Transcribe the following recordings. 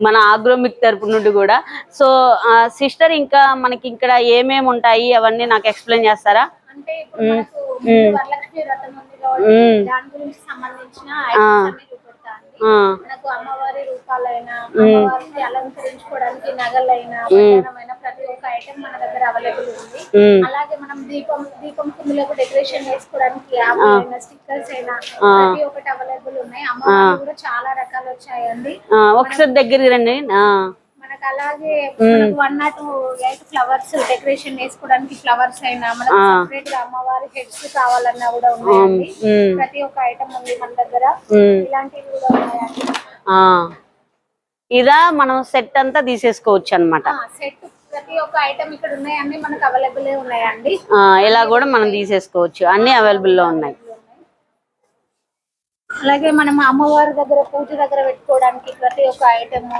మన ఆగ్రోమిక్ తరపు నుండి కూడా. సో సిస్టర్ ఇంకా మనకి ఇక్కడ ఏమేమి ఉంటాయి అవన్నీ నాకు ఎక్స్ప్లెయిన్ చేస్తారా? అంటే ఇప్పుడు మనకు వరలక్ష్మి వ్రతం ఉంది కాబట్టి దాని గురించి సంబంధించిన ఐటమ్స్ అన్ని చూపెడతాండి. మనకు అమ్మవారి రూపాలైన అమ్మవారిని అలంకరించుకోవడానికి నగలైన వడ్డానమైన ప్రతి ఒక్క ఐటమ్ మన దగ్గర అవైలబుల్ ఉంది. అలాగే మనం దీపం కుందులకు డెకరేషన్ చేసుకోవడానికి ఆకులైన స్టిక్కర్స్ అయినా ప్రతి ఒక్కటి అవైలబుల్ ఉన్నాయి. అమ్మవారు కూడా చాలా రకాలు వచ్చాయండి. ఒకసారి దగ్గరికి రండి. మనకు అలాగే 108 ఫ్లవర్స్ డెకరేషన్ చేసుకోవడానికి ఫ్లవర్స్ అయినా మనకు సెపరేట్ గా అమ్మవారి హెడ్స్ కావాలన్నా కూడా ఉన్నాయండి. ప్రతి ఒక్క ఐటమ్ ఉంది మన దగ్గర. ఇలాంటివి కూడా ఉన్నాయండి. ఇదా మనం సెట్ అంతా తీసేసుకోవచ్చు అన్నమాట. సెట్ ప్రతి ఒక్క ఐటమ్ ఇక్కడ ఉన్నాయండి, మనకు అవైలబుల్ ఉన్నాయండి. ఇలా కూడా మనం తీసేసుకోవచ్చు, అన్ని అవైలబుల్ లో ఉన్నాయి. అలాగే మనం అమ్మవారి దగ్గర పూజ దగ్గర పెట్టుకోవడానికి ప్రతి ఒక్క ఐటమ్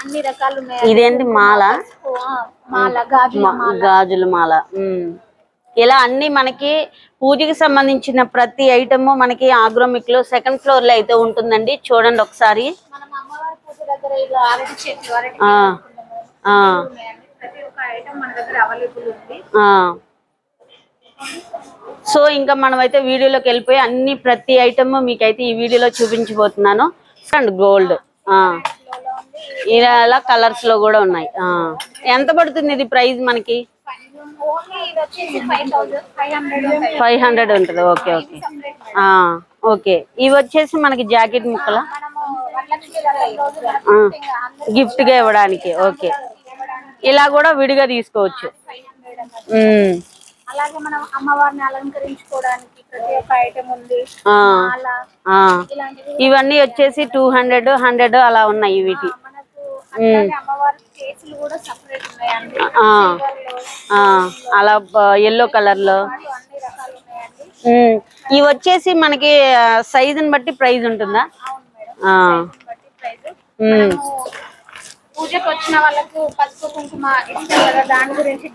అన్ని రకాలు ఉన్నాయి. ఇదేంటి మాల? మాల గాజుల మాల. ఇలా అన్ని మనకి పూజకి సంబంధించిన ప్రతి ఐటమ్ మనకి ఆగ్రోమిక్ లో సెకండ్ ఫ్లోర్ లో అయితే ఉంటుందండి. చూడండి ఒకసారి. మనం అమ్మవారి పూజ దగ్గర ఇలా అరటి చెట్లు ప్రతి ఒక్క ఐటమ్ మన దగ్గర అవైలబుల్ ఉంది. సో ఇంకా మనమైతే వీడియోలోకి వెళ్ళిపోయి అన్ని ప్రతి ఐటమ్ మీకైతే ఈ వీడియోలో చూపించబోతున్నాను. అండ్ గోల్డ్ ఇలా కలర్స్ లో కూడా ఉన్నాయి. ఎంత పడుతుంది ఇది ప్రైస్ మనకి? 500 ఉంటుంది. Okay okay okay. ఇవి వచ్చేసి మనకి జాకెట్ ముక్కల గిఫ్ట్ గా ఇవ్వడానికి. ఓకే, ఇలా కూడా విడిగా తీసుకోవచ్చు. అలాగే మనం అమ్మవారిని అలంకరించుకోవడానికి ప్రతి ఒక్క ఐటమ్ ఉంది. ఇవన్నీ వచ్చేసి 200, 100 అలా ఉన్నాయి వీటి. అమ్మవారి కేసులు కూడా సెపరేట్ ఉన్నాయండి. అలా ఎల్లో కలర్ లో. ఇవి వచ్చేసి మనకి సైజుని బట్టి ప్రైస్ ఉంటుందా? పూజకు వచ్చిన వాళ్ళకు పసుపు కుంకుమ ఇస్తారు కదా, దాని గురించి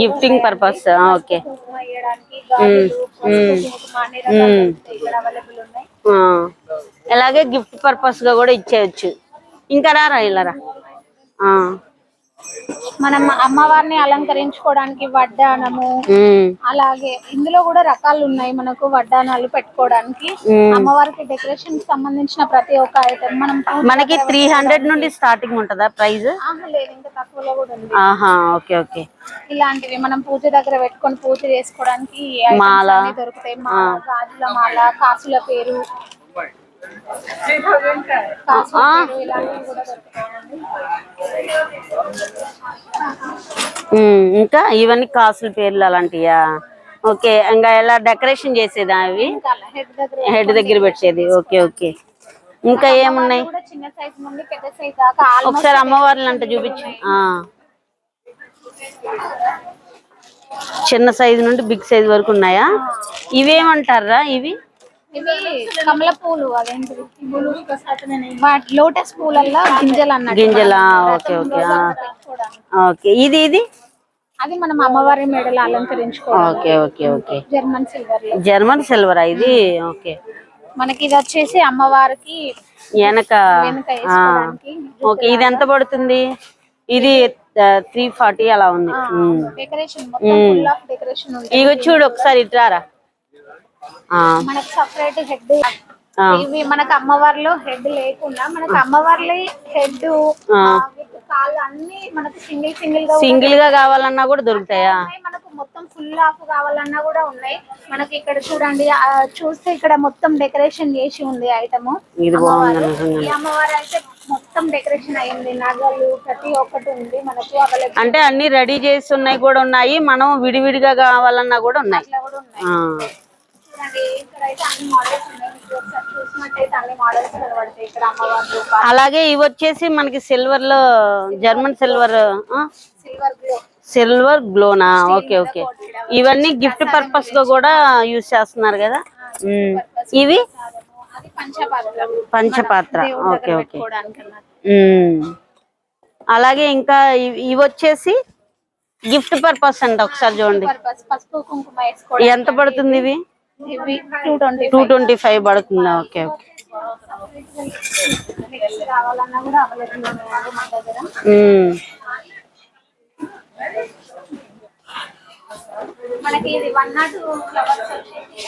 గిఫ్టింగ్ పర్పస్. ఓకే. అలాగే గిఫ్ట్ పర్పస్ గా కూడా ఇచ్చేయచ్చు. ఇంకా రారా ఇలారా. మనం అమ్మవారిని అలంకరించుకోవడానికి వడ్డానము, అలాగే ఇందులో కూడా రకాలు ఉన్నాయి. మనకు వడ్డానాలు పెట్టుకోవడానికి అమ్మవారికి డెకరేషన్ సంబంధించిన ప్రతి ఒక్క ఐటమ్ మనకి 300 నుండి స్టార్టింగ్ ఉంటుందా ప్రైస్? లేదు, ఇంకా తక్కువలో కూడా ఉంది. Okay okay. ఇలాంటివి మనం పూజ దగ్గర పెట్టుకొని పూజ చేసుకోవడానికి మాల దొరుకుతాయి. మాల, గాజుల మాల, కాసుల పేరు, ఇంకా ఇవన్నీ కాసుల పేర్లు అలాంటియా? ఓకే. ఇంకా ఎలా డెకరేషన్ చేసేదా అవి? హెడ్ దగ్గర పెట్టేది. Okay okay. ఇంకా ఏమున్నాయి? ఒకసారి అమ్మవార్లు అంటే చూపించు. చిన్న సైజు నుండి బిగ్ సైజ్ వరకు ఉన్నాయా? ఇవేమంటారా? ఇవి కమల పూలు, అదేంటిది లోటస్ పూలల్లో గింజలు అన్నట్టు. గింజలా? Okay okay okay. ఇది ఇది అది మనం అమ్మవారి మెడలో అలంకరించుకోవాలి. Okay okay okay. German silver ఇది. ఓకే. మనకి ఇది వచ్చేసి అమ్మవారికి వెనక. ఓకే. ఇది ఎంత పడుతుంది? ఇది 340 అలా ఉంది. ఇక చూడు ఒకసారి ఇట్రారా. మనకు సపరేట్ హెడ్. ఇవి మనకు అమ్మవారిలో హెడ్ లేకుండా మనకు అమ్మవారి హెడ్, కాళ్ళు అన్ని మనకు సింగిల్ గా కావాలన్నా కూడా దొరుకుతాయా? మనకు మొత్తం ఫుల్ ఆఫ్ కావాలన్నా కూడా ఉన్నాయి. మనకి ఇక్కడ చూడండి, చూస్తే ఇక్కడ మొత్తం డెకరేషన్ చేసి ఉంది ఐటమ్. ఇది బాగుంది. ఈ అమ్మవారు అయితే మొత్తం డెకరేషన్ అయ్యింది. నగలు ప్రతి ఒక్కటి ఉంది మనకు అవైలబుల్. అంటే అన్ని రెడీ చేసి ఉన్నాయి కూడా ఉన్నాయి, మనం విడివిడిగా కావాలన్నా కూడా ఉన్నాయి. అలాగే ఇవి వచ్చేసి మనకి సిల్వర్ లో జర్మన్ సిల్వర్ గ్లోనా? Okay okay. ఇవన్నీ గిఫ్ట్ పర్పస్ గా కూడా యూజ్ చేస్తున్నారు కదా. ఇవి పంచపాత్ర. Okay okay. అలాగే ఇంకా ఇవి వచ్చేసి గిఫ్ట్ పర్పస్ అంట. ఒకసారి చూడండి ఎంత పడుతుంది. ఇవి 225 పడుతుందా? Okay okay. నెక్స్ట్ కావాలన్నా కూడా అవైలబుల్ ఉన్నాయండి మన దగ్గర. మనకి ఇది 102 ఫ్లవర్స్ వచ్చేసి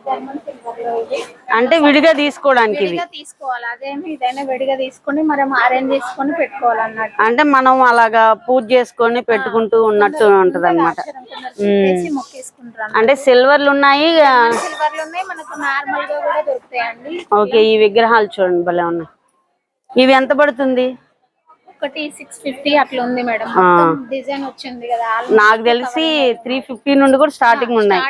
జర్మన్ సిల్వర్ లో ఇది. అంటే విడిగా తీసుకోవడానికి ఇవి. విడిగా తీసుకోవాలి, అదేమి ఇదైనా విడిగా తీసుకొని మనం అరేంజ్ చేసుకొని పెట్టుకోవాలన్నట్టు. అంటే మనం అలాగా పూజ చేసుకొని పెట్టుకుంటూ ఉన్నట్టు ఉంటది అనమాట. మొక్కేసుకుంటారు. అంటే సిల్వర్లు ఉన్నాయి, సిల్వర్లు ఉన్నాయి, మనకు నార్మల్ గా కూడా దొరుకుతాయండి. ఓకే. ఈ విగ్రహాలు చూడండి భలే ఉన్నాయి. ఇవి ఎంత పడుతుంది? ఒకటి 650 అట్లా ఉంది మేడం. డిజైన్ వచ్చింది కదా, నాకు తెలిసి 350 నుండి కూడా స్టార్టింగ్ ఉన్నాయి.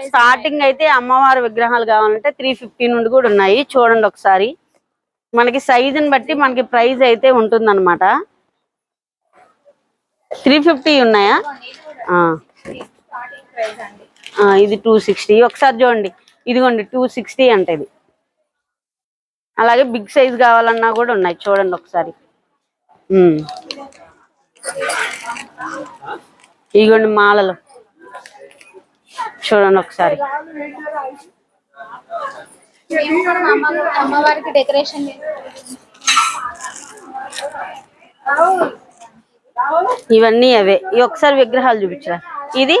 స్టార్టింగ్ అయితే అమ్మవారి విగ్రహాలు కావాలంటే 350 నుండి కూడా ఉన్నాయి. చూడండి ఒకసారి, మనకి సైజుని బట్టి మనకి ప్రైస్ అయితే ఉంటుంది అనమాట. 350 ఉన్నాయా? ఇది 260. ఒకసారి చూడండి, ఇదిగోండి 260 అంటే ఇది. అలాగే బిగ్ సైజ్ కావాలన్నా కూడా ఉన్నాయి. చూడండి ఒకసారి, ఇదిగోండి మాలలు చూడండి ఒకసారి. అమ్మవారికి డెకరేషన్ ఇవన్నీ అవే. ఈ ఒకసారి విగ్రహాలు చూపించరా. ఇది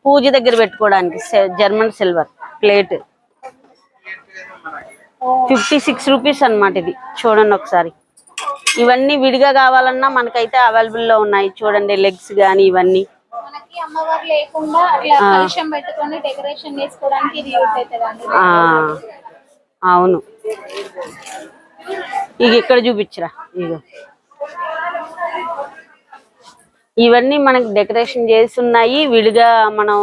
పూజ దగ్గర పెట్టుకోవడానికి జర్మన్ సిల్వర్ ప్లేట్, 56 రూపీస్ అనమాట ఇది. చూడండి ఒకసారి, ఇవన్నీ విడిగా కావాలన్నా మనకైతే అవైలబుల్ లో ఉన్నాయి. చూడండి లెగ్స్ గానీ ఇవన్నీ మనకి అమ్మవారు లేకుండా అట్లా కలశం పెట్టుకొని డెకరేషన్ చేసుకోవడానికి ఇది యూస్ అవుతదండి. అవును. ఇక ఇక్కడ చూపించరా. ఇక ఇవన్నీ మనకి డెకరేషన్ చేసి ఉన్నాయి. విడిగా మనం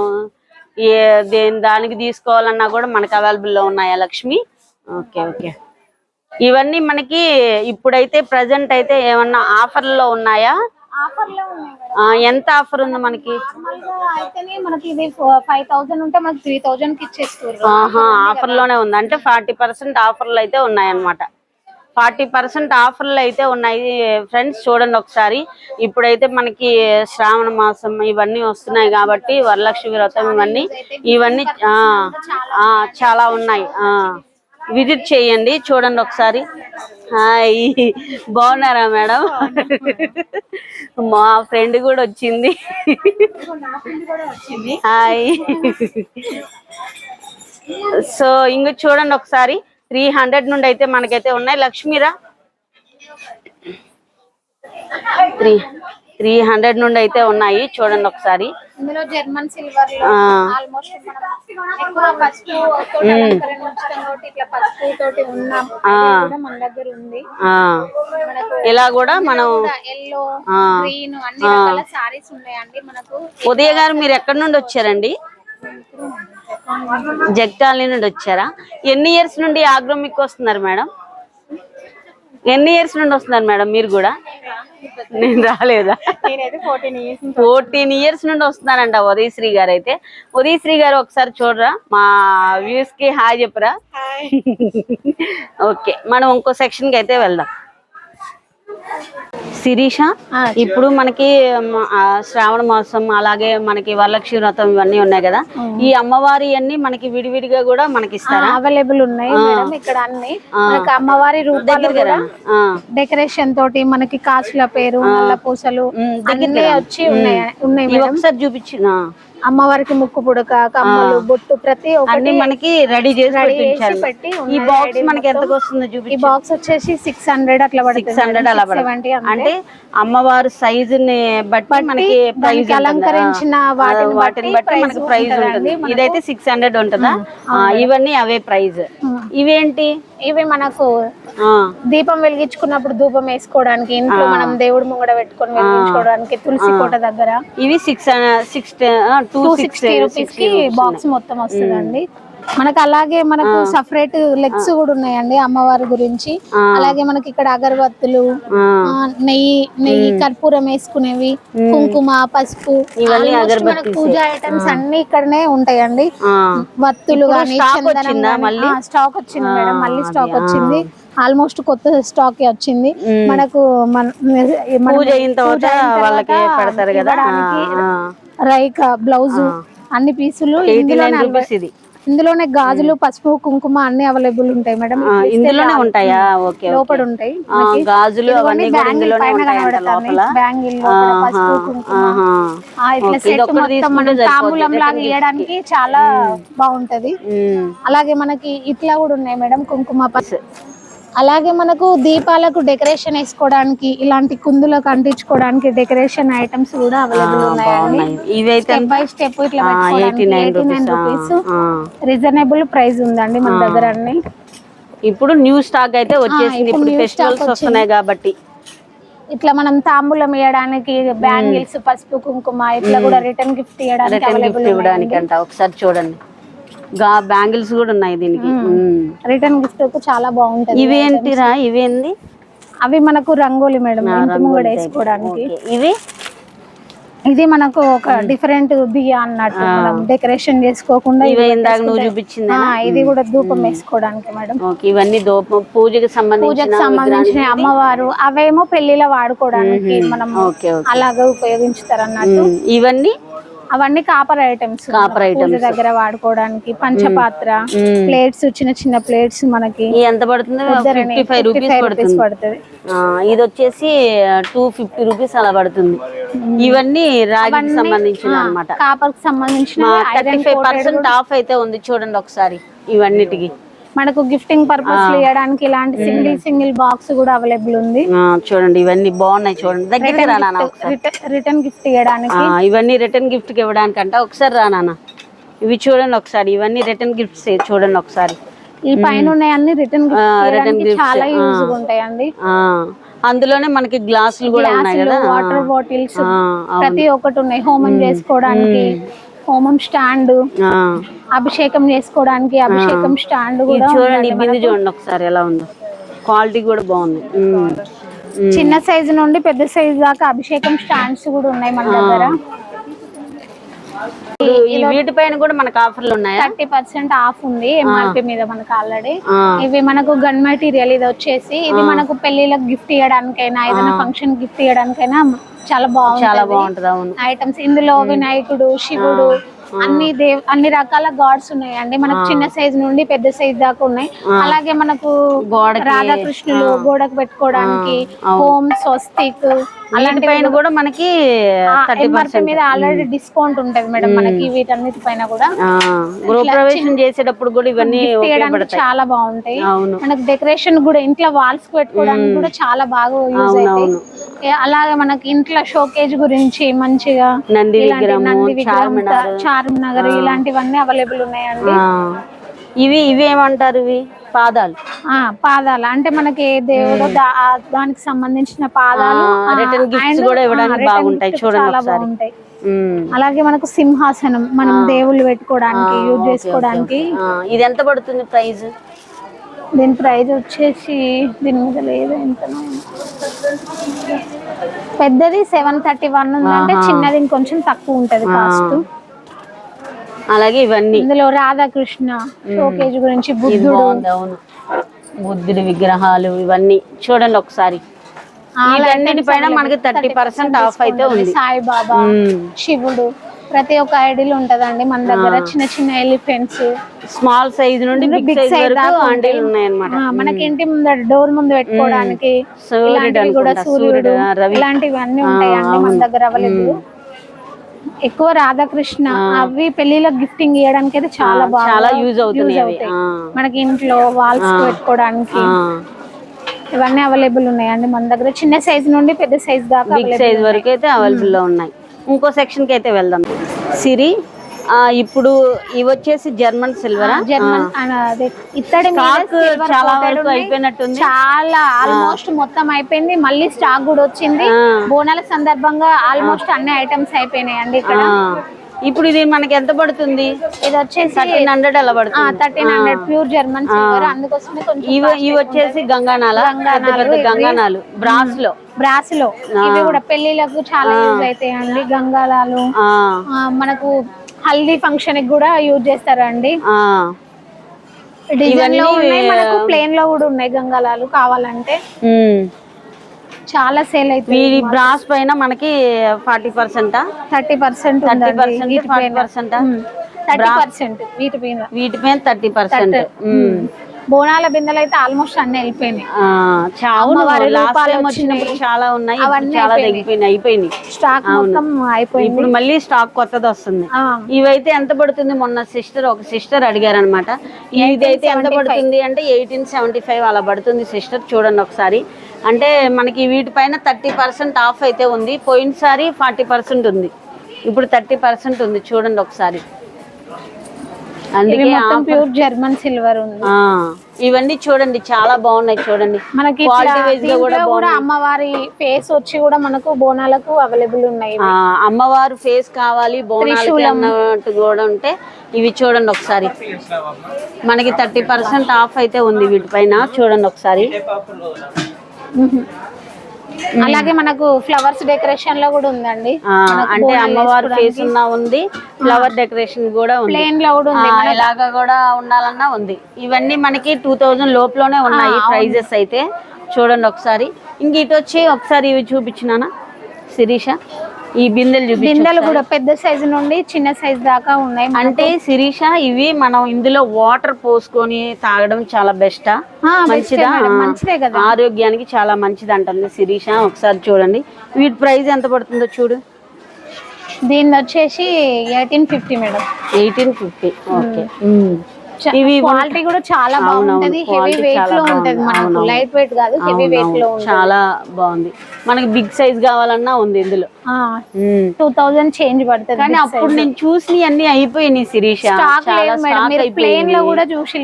దానికి తీసుకోవాలన్నా కూడా మనకి అవైలబుల్ లో ఉన్నాయా లక్ష్మి? Okay okay. ఇవన్నీ మనకి ఇప్పుడైతే ప్రజెంట్ అయితే ఏమన్నా ఆఫర్లో ఉన్నాయా? ఎంత ఆఫర్ ఉంది మనకి? అయితేనే మనకి ఇది 5000 ఉంటే మనకి 3000 కి ఇచ్చేస్తారు. ఆఫర్ లోనే ఉంది. అంటే 40% ఆఫర్లు అయితే ఉన్నాయన్నమాట. 40% ఆఫర్లు అయితే ఉన్నాయి ఫ్రెండ్స్. చూడండి ఒకసారి, ఇప్పుడైతే మనకి శ్రావణ మాసం ఇవన్నీ వస్తున్నాయి కాబట్టి వరలక్ష్మి వ్రతం ఇవన్నీ చాలా ఉన్నాయి. విజిట్ చేయండి, చూడండి ఒకసారి. హాయ్, బాగున్నారా మేడం? మా ఫ్రెండ్ కూడా వచ్చింది. హాయ్. సో ఇంక చూడండి ఒకసారి, 300 నుండి అయితే మనకైతే ఉన్నాయి. లక్ష్మీరా 300 నుండి అయితే ఉన్నాయి. చూడండి ఒకసారి. ఇందులో జర్మన్ సిల్వర్ లో ఆల్మోస్ట్ మనం ఎక్కువ పసుపు తోటి అలంకరణ తోటి ఇట్లా పసుపు తోటి ఉన్నాం కూడా మన దగ్గర ఉంది. ఇలా కూడా మనం ఎల్లో గ్రీన్ అన్ని రకాల సారీస్ ఉన్నాయండి మనకు. ఉదయ గారు మీరు ఎక్కడి నుండి వచ్చారండి? జగ్తాలి నుండి వచ్చారా? ఎన్ని ఇయర్స్ నుండి ఆగ్రోమిక్ వస్తున్నారు మేడం? ఎన్ని ఇయర్స్ నుండి వస్తున్నారు మేడం మీరు కూడా? నేను రాలేదా? 14 ఇయర్స్ నుండి వస్తున్నారంట ఉదయశ్రీ గారు. అయితే ఉదయశ్రీ గారు ఒకసారి చూడరా, మా వ్యూస్ కి హాయ్ చెప్పరా. ఓకే, మనం ఇంకో సెక్షన్ కి అయితే వెళ్దాం. శిరీష, ఇప్పుడు మనకి శ్రావణ మాసం అలాగే మనకి వరలక్ష్మి వ్రతం ఇవన్నీ ఉన్నాయి కదా, ఈ అమ్మవారి అన్ని మనకి విడివిడిగా కూడా మనకి ఇస్తారా? అవైలబుల్ ఉన్నాయి మేడం ఇక్కడ అన్ని. మనకి అమ్మవారి దగ్గర డెకరేషన్ తోటి మనకి కాసుల పేరు, నల్ల పూసలు అన్ని వచ్చి ఉన్నాయి. ఒకసారి చూపించిన అమ్మవారికి ముక్కు పుడక, కమ్మలు, బొట్టు ప్రతి ఒక్కటి మనకి రెడీ చేసి పెట్టి. ఈ బాక్స్ మనకి ఎంతకు వస్తుందో చూపి. ఈ బాక్స్ వచ్చేసి 600 అట్లా పడుతుంది. 600 అలా పడుతుంది. అంటే అమ్మవారు సైజుని బట్టి మనకి ప్రైస్ అలంకరించిన వాటిని బట్టి మనకి ప్రైస్ ఉంటుంది. ఇదైతే 600 ఉంటుందా? ఇవన్నీ అవే ప్రైస్. ఇవేంటి? ఇవి మనకు దీపం వెలిగించుకున్నప్పుడు ధూపం వేసుకోవడానికి, ఇంట్లో మనం దేవుడు ముంగడ పెట్టుకొని వెలిగించుకోవడానికి, తులసి కోట దగ్గర. ఇవి 260 రూపీస్ కి బాక్స్ మొత్తం వస్తుందండి మనకు. అలాగే మనకు సపరేట్ లెగ్స్ కూడా ఉన్నాయండి అమ్మవారి గురించి. అలాగే మనకి ఇక్కడ అగరబత్తులు, నెయ్యి కర్పూరం వేసుకునేవి, కుంకుమ, పసుపు, మనకు పూజా ఐటమ్స్ అన్ని ఇక్కడనే ఉంటాయండి. వత్తులు గానీ, చందనం స్టాక్ వచ్చింది మేడం, మళ్ళీ స్టాక్ వచ్చింది. ఆల్మోస్ట్ కొత్త స్టాక్ వచ్చింది మనకు. రైక బ్లౌజ్ అన్ని పీసులు 89 రూపీస్. ఇది ఇందులోనే గాజులు, పసుపు, కుంకుమ అన్ని అవైలబుల్ ఉంటాయి మేడం. ఇందులోనే ఉంటాయా? ఓకే, లోపల ఉంటాయి. గాజులు అవన్నీ కూడా ఇందులోనే పైన ఉంటాయంట కనబడతాయి లోపల. బ్యాంగిల్, పసుపు, కుంకుమ. ఇట్లా ఇది సెట్ ఒక్కటి మొత్తం తీసుకుంటే మనం సరిపోద్ది తాంబూలం లాగా ఇవ్వడానికి చాలా బాగుంటది. అలాగే మనకి ఇట్లా కూడా ఉన్నాయి మేడం కుంకుమ పసుపు. అలాగే మనకు దీపాలకు డెకరేషన్ వేసుకోవడానికి, ఇలాంటి కుందులకు అంటించుకోవడానికి డెకరేషన్ ఐటమ్స్ కూడా అవైలబుల్ ఉన్నాయండి. ఇవైతే స్టెప్ బై స్టెప్ ఇట్లా పెట్టుకోవడానికి 89 రూపీస్ రీజనబుల్ ప్రైస్ ఉందండి మన దగ్గర అన్ని. ఇప్పుడు న్యూ స్టాక్ అయితే వచ్చేసింది, ఇప్పుడు ఫెస్టివల్స్ వస్తున్నాయి కాబట్టి. ఇట్లా మనం తాంబూలం ఇవ్వడానికి బ్యాంగిల్స్, పసుపు, కుంకుమ ఇట్లా కూడా రిటర్న్ గిఫ్ట్ ఇవ్వడానికి అంట. ఒకసారి చూడండి, బ్యాంగిల్స్ కూడా ఉన్నాయి దీనికి. రిటర్న్ గిఫ్ట్ చాలా బాగుంటది. ఇవేంటిరా? ఇవేంది? అవి మనకు రంగోలి మేడం, ఇంటి ముంగడ వేసుకోవడానికి. ఇది మనకు ఒక డిఫరెంట్ బియ్య అన్నట్టు, మనం డెకరేషన్ చేసుకోకుండా ఇందాక నువ్వు చూపించింది. ఇది కూడా ధూపం వేసుకోవడానికి మేడం. ఇవన్నీ పూజకి సంబంధించిన అమ్మవారు, అవేమో పెళ్లిలో వాడుకోవడానికి మనం అలాగా ఉపయోగించుతారు అన్నట్టు. ఇవన్నీ అవన్నీ కాపర్ ఐటమ్స్, పూజ దగ్గర వాడుకోవడానికి. పంచపాత్ర ప్లేట్స్, చిన్న చిన్న ప్లేట్స్ మనకి ఎంత పడుతుంది? 55 రూపీస్ పడుతుంది. ఇది వచ్చేసి 250 రూపీస్ అలా పడుతుంది. ఇవన్నీ రాగికి సంబంధించిన అన్నమాట, కాపర్ కి సంబంధించిన. 35% ఆఫ్ అయితే ఉంది చూడండి ఒకసారి. ఇవన్నిటికి మనకు గిఫ్టింగ్ పర్పస్ ఇవ్వడానికి ఇలాంటి సింగిల్ బాక్స్ కూడా అవైలబుల్ ఉంది. చూడండి, ఇవన్నీ బాగున్నాయి చూడండి. దగ్గరికి రా నాన్న. రిటర్న్ గిఫ్ట్ ఇవ్వడానికి, ఇవన్నీ రిటర్న్ గిఫ్ట్ కి ఇవ్వడానికి అంట. ఒకసారి రా నాన్న, ఇవి చూడండి ఒకసారి. ఇవన్నీ రిటర్న్ గిఫ్ట్స్ చూడండి ఒకసారి. ఈ పైన ఉన్నాయన్ని రిటర్న్ గిఫ్ట్ చాలా యూజ్ ఉంటాయండి. అందులోనే మనకి గ్లాసులు కూడా ఉన్నాయి కదా, వాటర్ బాటిల్స్ ప్రతి ఒక్కటి ఉన్నాయి. హోమం చేసుకోవడానికి హోమం స్టాండ్, అభిషేకం చేసుకోవడానికి అభిషేకం స్టాండ్ కూడా చూడండి. బింది చూడండి ఒకసారి ఎలా ఉందో, క్వాలిటీ కూడా బాగుంది. చిన్న సైజు నుండి పెద్ద సైజు దాకా అభిషేకం స్టాండ్స్ కూడా ఉన్నాయి మన దగ్గర. వీటిపైన కూడా మనకు ఆఫర్లు ఉన్నాయి. 30% ఆఫ్ ఉంది ఎంఆర్పి మీద మనకు ఆల్రెడీ. ఇవి మనకు గన్ మెటీరియల్. ఇది వచ్చేసి ఇది మనకు పెళ్లిలకు గిఫ్ట్ ఇవ్వడానికైనా, ఏదైనా ఫంక్షన్ గిఫ్ట్ ఇవ్వడానికైనా చాలా బాగుంటుంది ఐటమ్స్. ఇందులో వినాయకుడు, శివుడు, అన్ని రకాల గాడ్స్ ఉన్నాయండి. మనకు చిన్న సైజ్ నుండి పెద్ద సైజ్ దాకా ఉన్నాయి. అలాగే మనకు రాధాకృష్ణులు గోడకు పెట్టుకోవడానికి, హోమ్ స్వస్తిక్ అలాంటి పైన కూడా మనకి 30% మీద ఆల్రెడీ డిస్కౌంట్ ఉంటది మేడం మనకి. వీటన్నిటి పైన కూడా గృహప్రవేశం చేసేటప్పుడు కూడా ఇవన్నీ చాలా బాగుంటాయి. మనకు డెకరేషన్ కూడా ఇంట్లో వాల్స్ పెట్టుకోవడానికి కూడా చాలా బాగా యూజ్ అవుతాయి. అలాగే మనకి ఇంట్లో షోకేజ్ గురించి మంచిగా నంది విగ్రహం, చార్మినార్ ఇలాంటివన్నీ అవైలబుల్ ఉన్నాయండి. ఇవి ఏమంటారు? ఇవి పాదాలు అంటే మనకి దేవుడు దానికి సంబంధించిన పాదాలు. రిటర్న్ గిఫ్ట్స్ కూడా ఇవ్వడానికి బాగుంటాయి చూడండి, చాలా బాగుంటాయి. అలాగే మనకు సింహాసనం, మనం దేవుళ్ళు పెట్టుకోవడానికి యూజ్ చేసుకోవడానికి. ఇది ఎంత పడుతుంది ప్రైస్? దీని ప్రైస్ వచ్చేసి దీని మీద లేదు ఎంత, పెద్దది 731 ఉందంటే చిన్నది ఇంకొంచెం తక్కువ ఉంటది కాస్ట్. అలాగే ఇవన్నీ ఇందులో రాధాకృష్ణ షోకేజ్ గురించి, బుద్ధుడి విగ్రహాలు ఇవన్నీ చూడండి ఒకసారి. పైన మనకి 30% ఆఫ్ అయితే ఉంది. సాయిబాబా, శివుడు ప్రతి ఒక్క ఐడియల్ ఉంటదండి మన దగ్గర. చిన్న చిన్న ఎలిఫెంట్స్, స్మాల్ సైజ్ నుండి బిగ్ సైజ్ వరకు ఆంటీలు ఉన్నాయన్నమాట. మనకి ఇంటి ముందర డోర్ ముందు పెట్టుకోవడానికి ఇలాంటివి కూడా, సూర్యుడు ఇలాంటివన్నీ ఉంటాయండి మన దగ్గర అవైలబుల్. ఎక్కువ రాధాకృష్ణ అవి పెళ్లిలో గిఫ్టింగ్ ఇవ్వడానికి అయితే చాలా యూజ్ అవుతాయి మనకి. ఇంట్లో వాల్స్ పెట్టుకోవడానికి ఇవన్నీ అవైలబుల్ ఉన్నాయండి మన దగ్గర. చిన్న సైజ్ నుండి పెద్ద సైజ్ దాకా, బిగ్ సైజ్ వరకు అయితే అవైలబుల్ లో ఉన్నాయి. ఇంకో సెక్షన్ కి అయితే వెళ్దాం. సిరి, ఇప్పుడు ఇవి వచ్చేసి జర్మన్ సిల్వర్. ఇత్తడి చాలా వరకు అయిపోయినట్టుంది. చాలా ఆల్మోస్ట్ మొత్తం అయిపోయింది. మళ్ళీ స్టాక్ కూడా వచ్చింది. బోనాల సందర్భంగా ఆల్మోస్ట్ అన్ని ఐటమ్స్ అయిపోయినాయండి ఇక్కడ. ఇప్పుడు ఇది మనకి ఎంత పడుతుంది? ఇది వచ్చేసి 1300 అలా పడుతుంది. 1300 ప్యూర్ జర్మన్ సిల్వర్. అందుకోసమే కొంచెం ఇవి వచ్చేసి గంగానాలు, బ్రాస్ లో ఇవి కూడా పెళ్లిలకు చాలా యూజ్ అవుతాయండి. గంగాలాలు మనకు హల్దీ ఫంక్షన్ కి కూడా యూజ్ చేస్తారండి. డిజైన్ లో ఉన్నాయి, మనకు ప్లేన్ లో కూడా ఉన్నాయి గంగాలాలు కావాలంటే. చాలా సేల్ అవుతుంది. ఈ బ్రాస్ పైన మనకి 40%, 30%, 40%. 30% వీటిపైన. వీటిపైన 30%. బోనాల బిందెలు అయితే ఆల్మోస్ట్ అన్ని వెళ్ళిపోయినాయి. అమ్మవారి రూపాలు వచ్చినప్పుడు చాలా ఉన్నాయి, ఇప్పుడు చాలా అయిపోయినాయి. స్టాక్ మొత్తం అయిపోయింది. ఇప్పుడు మళ్ళీ స్టాక్ కొత్తది వస్తుంది. ఇవైతే ఎంత పడుతుంది? మొన్న ఒక సిస్టర్ అడిగారు అనమాట, ఇదైతే ఎంత పడుతుంది అంటే 1875 అలా పడుతుంది సిస్టర్. చూడండి ఒకసారి. అంటే మనకి వీటిపైన 30% ఆఫ్ అయితే ఉంది. పోయినసారి 40% ఉంది, ఇప్పుడు 30% ఉంది. చూడండి ఒకసారి. అందుకే ప్యూర్ జర్మన్ సిల్వర్ ఉంది. ఇవన్నీ చూడండి చాలా బాగున్నాయి. చూడండి మనకి కూడా అమ్మవారి ఫేస్ వచ్చి కూడా మనకు బోనాలకు అవైలబుల్ ఉన్నాయి. అమ్మవారు ఫేస్ కావాలి బోనాలు అన్నట్టు కూడా ఉంటే ఇవి చూడండి ఒకసారి. మనకి 30% ఆఫ్ అయితే ఉంది వీటిపైన. చూడండి ఒకసారి. అలాగే మనకు ఫ్లవర్స్ డెకరేషన్ లో కూడా ఉందండి. అంటే అమ్మవారి ఫేస్ ఉన్నా ఉంది, ఫ్లవర్ డెకరేషన్ కూడా ఉంది, ప్లేన్ లో కూడా ఉంది, ఇలాగా కూడా ఉండాలన్నా ఉంది. ఇవన్నీ మనకి 2000 లోపులోనే ఉన్నాయి ప్రైజెస్ అయితే. చూడండి ఒకసారి. ఇంక ఇటు వచ్చి ఒకసారి ఇవి చూపించినానా శిరీష? ఈ బిందెలు కూడా పెద్ద సైజు నుండి చిన్న సైజు దాకా ఉన్నాయి. అంటే శిరీష ఇవి మనం ఇందులో వాటర్ పోసుకొని తాగడం చాలా బెస్టా, మంచిదా? మంచిదే కదా, ఆరోగ్యానికి చాలా మంచిది అంటుంది శిరీష. ఒకసారి చూడండి వీటి ప్రైస్ ఎంత పడుతుందో చూడు. దీని వచ్చేసి 1850 మేడం. 1850. ఓకే. ఇవి క్వాలిటీ కూడా చాలా బాగుంటది. హెవీ వెయిట్ లో ఉంటది, మనకు లైట్ వెయిట్ కాదు, హెవీ వెయిట్ లో చాలా బాగుంది. మనకి బిగ్ సైజ్ కావాలన్నా ఉంది ఇందులో. 2000 చేంజ్ పడుతుంది. కానీ అప్పుడు నేను చూసి అన్ని అయిపోయినాయి శిరీష. ప్లేన్ లో కూడా చూసి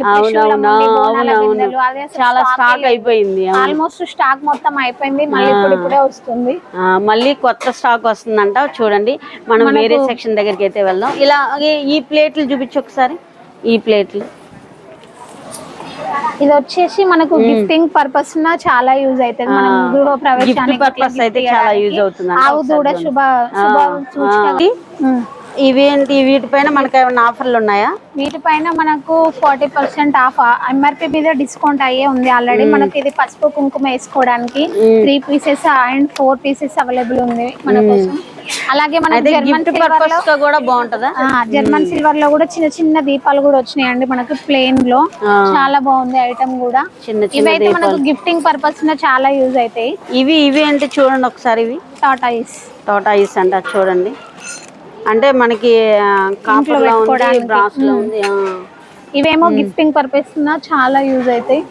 చాలా స్టాక్ అయిపోయింది. ఆల్మోస్ట్ స్టాక్ మొత్తం అయిపోయింది. మళ్ళీ ఇప్పుడే వస్తుంది. మళ్ళీ కొత్త స్టాక్ వస్తుందంట. చూడండి మనం వేరే సెక్షన్ దగ్గరికి అయితే వెళ్దాం. ఇలా ఈ ప్లేట్లు చూపించు ఒకసారి. ఈ ప్లేట్లు ఇది వచ్చేసి మనకు గిఫ్టింగ్ పర్పస్ చాలా యూజ్ అవుతుంది. మనం గృహ ప్రవేశానికి పర్పస్ అయితే చాలా యూజ్ అవుతుంది. ఆవు దూడ శుభ సూచక. ఇవేంటి? వీటిపైన మనకి ఏమైనా ఆఫర్లు ఉన్నాయా? వీటిపైన మనకు 40% ఆఫ్, ఎంఆర్పి మీద డిస్కౌంట్ అయ్యే ఉంది ఆల్రెడీ. మనకి ఇది పసుపు కుంకుమ వేసుకోవడానికి 3 పీసెస్ అండ్ 4 పీసెస్ అవైలబుల్ ఉంది మన కోసం. అలాగే మనకి జర్మన్ సిల్వర్ లో కూడా బాగుంటదా? జర్మన్ సిల్వర్ లో కూడా చిన్న చిన్న దీపాలు కూడా వచ్చినాయండి మనకు ప్లేన్ లో. చాలా బాగుంది ఐటమ్ కూడా. ఇవైతే మనకు గిఫ్టింగ్ పర్పస్ చాలా యూజ్ అవుతాయి. ఇవి అంటే చూడండి ఒకసారి. ఇవి టాటాయిస్ అంట. చూడండి అంటే మనకి కాంట్లో ఉంది, బ్రాస్ లో ఉంది. ఇవేమో గిఫ్టింగ్ పర్పస్ చాలా యూజ్ అవుతాయి.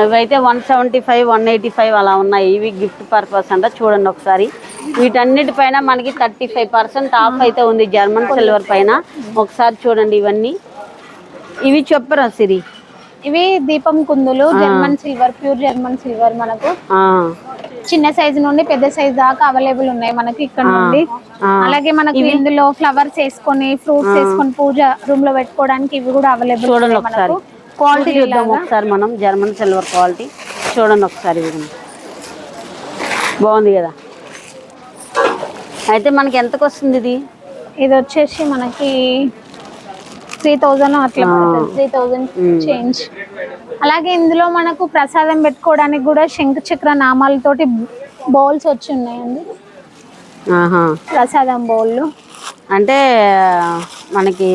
ఇవైతే 175, 185 అలా ఉన్నాయి. ఇవి గిఫ్ట్ పర్పస్ అంట. చూడండి ఒకసారి. వీటన్నిటిపైన మనకి 35% ఆఫ్ అయితే ఉంది జర్మన్ సిల్వర్ పైన. ఒకసారి చూడండి ఇవన్నీ. ఇవి చెప్పరా సిరి? ఇవి దీపం కుందులు German silver, pure German silver. మనకు చిన్న సైజు నుండి పెద్ద సైజు దాకా అవైలబుల్ ఉన్నాయి మనకి ఇక్కడ నుండి. అలాగే మనకి ఇందులో ఫ్లవర్స్ వేసుకొని ఫ్రూట్స్ వేసుకొని పూజ రూమ్ లో పెట్టుకోవడానికి ఇవి కూడా అవైలబుల్. చూడండి ఒకసారి క్వాలిటీ చూద్దాం ఒకసారి మనం. జర్మన్ సిల్వర్ క్వాలిటీ చూడండి ఒకసారి. బాగుంది కదా. అయితే మనకి ఎంతకు వస్తుంది ఇది? ఇది వచ్చేసి మనకి 3000 అట్లా, 3000 చేంజ్. అలాగే ఇందులో మనకు ప్రసాదం పెట్టుకోవడానికి కూడా శంఖ చక్ర నామాలతోటి బౌల్స్ వచ్చి ఉన్నాయండి. ప్రసాదం బౌల్ అంటే మనకి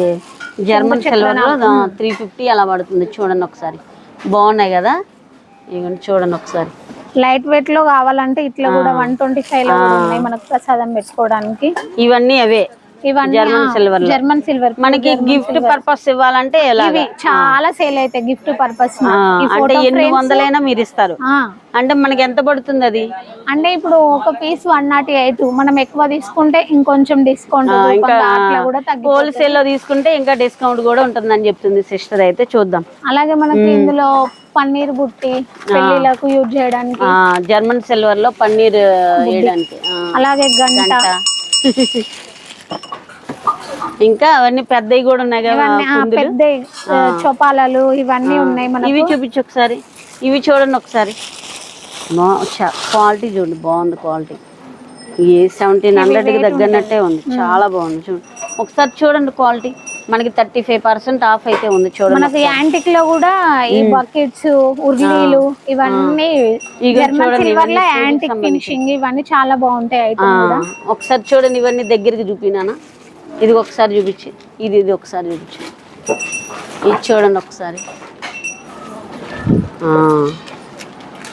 జర్మన్ సిల్వర్ 350 అలా పడుతుంది. చూడండి ఒకసారి. బాగున్నాయి కదా. ఇవన్నీ చూడండి ఒకసారి. లైట్ వెయిట్ లో కావాలంటే ఇట్లా కూడా 125 లో ఉన్నాయి మనకు ప్రసాదం పెట్టుకోవడానికి. ఇవన్నీ అవే జర్మన్ సిల్వర్. మనకి గిఫ్ట్ పర్పస్ ఇవ్వాలంటే చాలా సేల్ అయితే గిఫ్ట్ పర్పస్. అంటే 800 మీరు ఇస్తారు. అంటే మనకి ఎంత పడుతుంది అది? అంటే ఇప్పుడు ఒక పీస్ 108. మనం ఎక్కువ తీసుకుంటే ఇంకొంచెం డిస్కౌంట్, హోల్సేల్ లో తీసుకుంటే ఇంకా డిస్కౌంట్ కూడా ఉంటుందని చెప్తుంది సిస్టర్. అయితే చూద్దాం. అలాగే మనకి ఇందులో పన్నీర్ బుట్టి పెళ్లిలకు యూజ్ చేయడానికి, జర్మన్ సిల్వర్ లో పన్నీర్ వేయడానికి. అలాగే గంట, ఇంకా అవన్నీ పెద్దవి కూడా ఉన్నాయి కదా. పెద్ద చొపాలలు ఇవన్నీ ఉన్నాయి మనకి. ఇవి చూపించు ఒకసారి. ఇవి చూడండి ఒకసారి. క్వాలిటీ చూడండి, బాగుంది క్వాలిటీ. 1700 కి తగ్గనట్టే ఉంది. చాలా బాగుంది. చూడండి ఒకసారి చూడండి క్వాలిటీ. మనకి 35% ఆఫ్ అయితే ఉంది. చూడండి మనకి యాంటిక్ లో కూడా ఈ బకెట్స్, ఉర్లీలు ఇవన్నీ జర్మన్ సిల్వర్ లో యాంటిక్ ఫినిషింగ్ ఇవన్నీ చాలా బాగుంటాయి ఐటమ్ కూడా. ఒకసారి చూడండి. ఇవన్నీ దగ్గరికి చూపినానా? ఇది ఒకసారి చూపించి, ఇది ఒకసారి చూపించి, ఇది చూడండి ఒకసారి.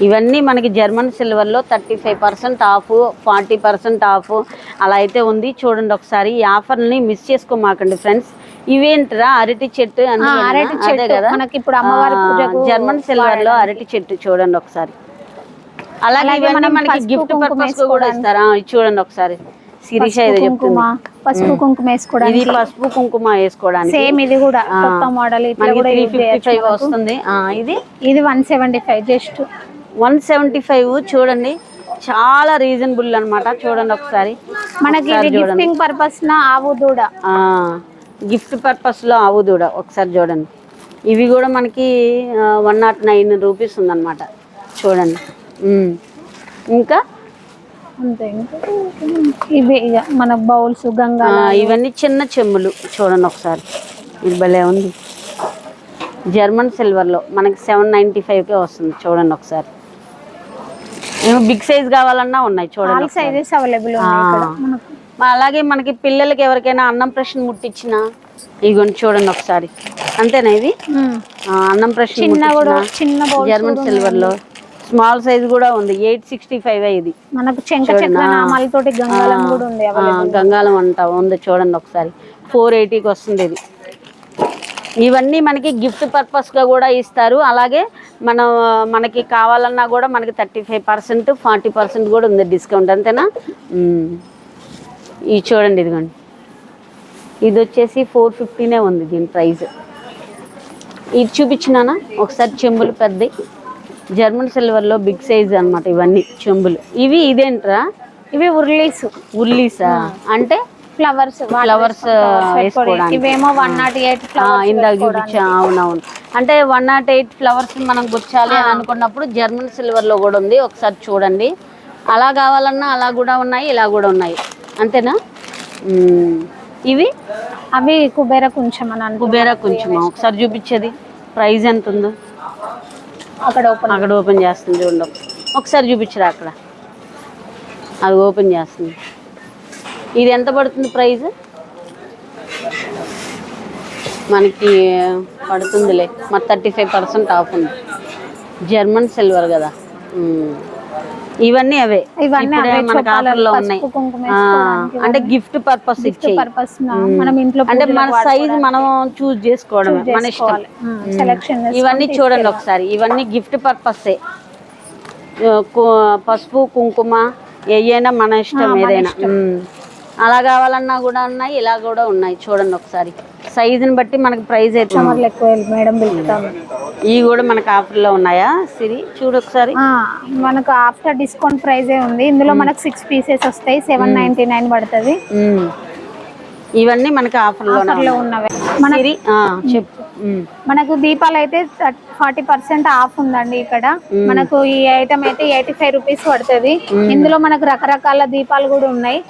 ఇవన్నీ మనకి జర్మన్ సిల్వర్లో 35% ఆఫ్, 40% ఆఫ్ అలా అయితే ఉంది. చూడండి ఒకసారి. ఈ ఆఫర్ని మిస్ చేసుకోమాకండి ఫ్రెండ్స్. ఇవేంటరా అరటి చెట్టు, అదే కదా మనకి ఇప్పుడు అమ్మవారి పూజకు జర్మన్ సిల్వర్ లో అరటి చెట్టు. చూడండి ఒకసారి. అలాగే ఇవన్నీ మనకి గిఫ్ట్ పర్పస్ కూడా ఇస్తారా? చూడండి ఒకసారి. శిరీష ఇది చెప్తుంది, పసుపు కుంకుమ వేసుకోవడానికి. ఇది పసుపు కుంకుమ వేసుకోవడానికి. సేమ్ ఇది కూడా కొత్త మోడల్. ఇట్లా కూడా 355 వస్తుంది. ఇది 175, జస్ట్ 175. చూడండి చాలా రీజనబుల్ అన్నమాట. చూడండి ఒకసారి. మనకి ఇది గిఫ్టింగ్ పర్పస్ నా ఆవు దూడ, గిఫ్ట్ పర్పస్ లో ఆవు దూడ. ఒకసారి చూడండి. ఇవి కూడా మనకి 109 రూపీస్ ఉందన్నమాట. చూడండి. ఇంకా అంతే. ఇవి ఇక మన బౌల్స్, గంగా, ఇవన్నీ చిన్న చెంబులు. చూడండి ఒకసారి. ఇది భలే ఉంది. జర్మన్ సిల్వర్లో మనకి 795కే వస్తుంది. చూడండి ఒకసారి. బిగ్ సైజ్ కావాలన్నా ఉన్నాయి. చూడండి సైజెస్ అవైలబుల్ ఉన్నాయి. అలాగే మనకి పిల్లలకి ఎవరికైనా అన్నం ప్రశ్న ముట్టించినా ఇగోండి చూడండి ఒకసారి. అంతేనా? ఇది అన్నం ప్రశ్న చిన్న జర్మన్ సిల్వర్ లో స్మాల్ సైజ్ కూడా ఉంది. 865 ఇది. మనకు చెంక చక్రనామాలతోటి గంగాలం కూడా ఉంది. గంగాలం అంట ఉంది. చూడండి ఒకసారి. 480కి వస్తుంది ఇది. ఇవన్నీ మనకి గిఫ్ట్ పర్పస్ గా కూడా ఇస్తారు. అలాగే మనకి కావాలన్నా కూడా మనకి 35%, 40% కూడా ఉంది డిస్కౌంట్. అంతేనా? ఇది చూడండి. ఇదిగోండి. ఇది వచ్చేసి 450నే ఉంది దీని ప్రైస్. ఇది చూపించినానా ఒకసారి. చెంబులు పెద్ద జర్మన్ సిల్వర్లో బిగ్ సైజ్ అన్నమాట. ఇవన్నీ చెంబులు. ఇదేంట్రా? ఇవి ఉర్లీసా అంటే ఫ్లవర్స్ వేసుకోవడానికి. ఇవేమో 108 ఇందాక చూపించా. అవునవును. అంటే 108 ఫ్లవర్స్ మనం గుచ్చాలి అని అనుకున్నప్పుడు జర్మన్ సిల్వర్ లో కూడా ఉంది. ఒకసారి చూడండి. అలా కావాలన్నా అలా కూడా ఉన్నాయి, ఇలా కూడా ఉన్నాయి. అంతేనా? అవి కుబేర కొంచెం అని. కుబేర కొంచెం ఒకసారి చూపించేది. ప్రైస్ ఎంత ఉందో అక్కడ ఓపెన్ చేస్తుంది. చూడండి ఒకసారి చూపించరా. అక్కడ అది ఓపెన్ చేస్తుంది. ఇది ఎంత పడుతుంది ప్రైస్? మనకి పడుతుందిలే మరి 35% ఆఫ్ ఉంది. జర్మన్ సిల్వర్ కదా. ఇవన్నీ అవే మనకి ఆఫర్లో ఉన్నాయి. అంటే గిఫ్ట్ పర్పస్ ఇచ్చేయి. అంటే మన సైజ్ మనం చూస్ చేసుకోవడమే, మన ఇష్టం. ఇవన్నీ చూడండి ఒకసారి. ఇవన్నీ గిఫ్ట్ పర్పసే. పసుపు కుంకుమ ఏయైనా మన ఇష్టం, ఏదైనా. అలా కావాలన్నా కూడా ఉన్నాయి, ఇలా కూడా ఉన్నాయి. చూడండి ఒకసారి. సైజుని బట్టి మనకి ప్రైస్ అయితే ఇవి కూడా మనకు ఆఫర్లో ఉన్నాయా? సిరి చూడు ఒకసారి. మనకు ఆఫ్టర్ డిస్కౌంట్ ప్రైజే ఉంది. ఇందులో మనకు 6 పీసెస్ వస్తాయి. 799 పడుతుంది. ఇవన్నీ మనకి ఆఫర్లో ఉన్నవి. చెప్పు. మనకు దీపాలు అయితే 40% ఆఫ్ ఉందండి ఇక్కడ. మనకు ఈ ఐటమ్ అయితే 85 రూపీస్ పడుతుంది. ఇందులో మనకు రకరకాల దీపాలు కూడా ఉన్నాయి.